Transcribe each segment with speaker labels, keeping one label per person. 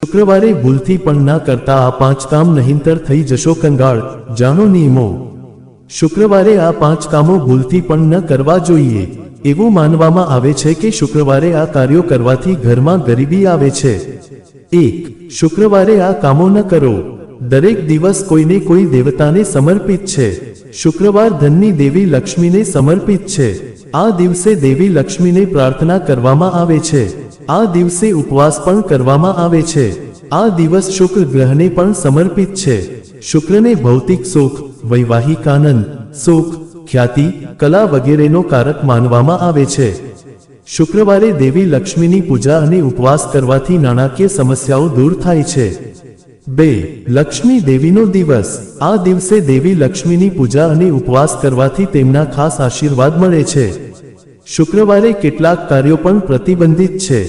Speaker 1: શુક્રવારે ભૂલથી પણ ના કરતા આ 5 કામ નહીંતર થઈ જશો કંગાળ। જાણો નિયમો। શુક્રવારે આ 5 કામો ભૂલથી પણ ન કરવા જોઈએ। એવું માનવામાં આવે છે કે શુક્રવારે આ કાર્યો કરવાથી ઘરમાં ગરીબી આવે છે। 1. શુક્રવારે આ કામો ન કરો। દરેક દિવસ કોઈને કોઈ દેવતાને સમર્પિત છે। શુક્રવાર ધનની દેવી લક્ષ્મીને સમર્પિત છે। આ દિવસે દેવી લક્ષ્મીને પ્રાર્થના કરવામાં આવે છે। આ દિવસે ઉપવાસ પણ કરવામાં આવે છે। આ દિવસ શુક્ર ગ્રહને પણ સમર્પિત છે। શુક્રને ભૌતિક સુખ, વૈવાહિક આનંદ, સુખ, ખ્યાતિ, કલા વગેરેનો કારક માનવામાં આવે છે। શુક્રવારે દેવી લક્ષ્મીની પૂજા અને ઉપવાસ કરવાથી નાણાકીય સમસ્યાઓ દૂર થાય છે। 2. લક્ષ્મી દેવીનો દિવસ। આ દિવસે દેવી લક્ષ્મીની પૂજા અને ઉપવાસ કરવાથી તેમના ખાસ આશીર્વાદ મળે છે। શુક્રવારે કેટલાક કાર્યો પણ પ્રતિબંધિત છે।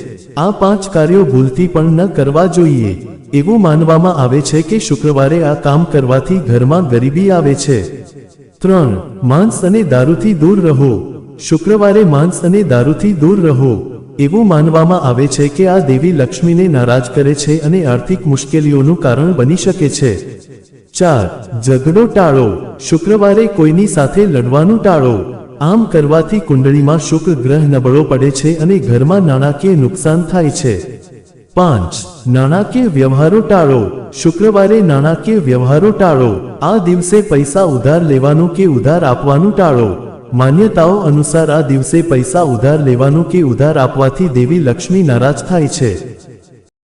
Speaker 1: આ 5 કાર્યો ભૂલથી પણ ન કરવા જોઈએ। એવું માનવામાં આવે છે કે શુક્રવારે આ કામ કરવાથી ઘરમાં ગરીબી આવે છે। 3. માંસ અને દારૂથી દૂર રહો। શુક્રવારે માંસ અને દારૂથી દૂર રહો। એવું માનવામાં આવે છે કે આ દેવી લક્ષ્મીને નારાજ કરે છે અને આર્થિક મુશ્કેલીઓનું કારણ બની શકે છે। 4. ઝઘડો ટાળો। શુક્રવારે કોઈની સાથે લડવાનું ટાળો। આમ કરવાથી કુંડળીમાં શુક્ર ગ્રહ નબળો પડે છે અને ઘરમાં નાણાકીય નુકસાન થાય છે। 5. નાણાકીય વ્યવહારો ટાળો। શુક્રવારે નાણાકીય વ્યવહારો ટાળો। આ દિવસે પૈસા ઉધાર લેવાનું કે ઉધાર આપવાનું ટાળો। માન્યતાઓ અનુસાર આ દિવસે પૈસા ઉધાર લેવાનું કે ઉધાર આપવાથી દેવી લક્ષ્મી નારાજ થાય છે।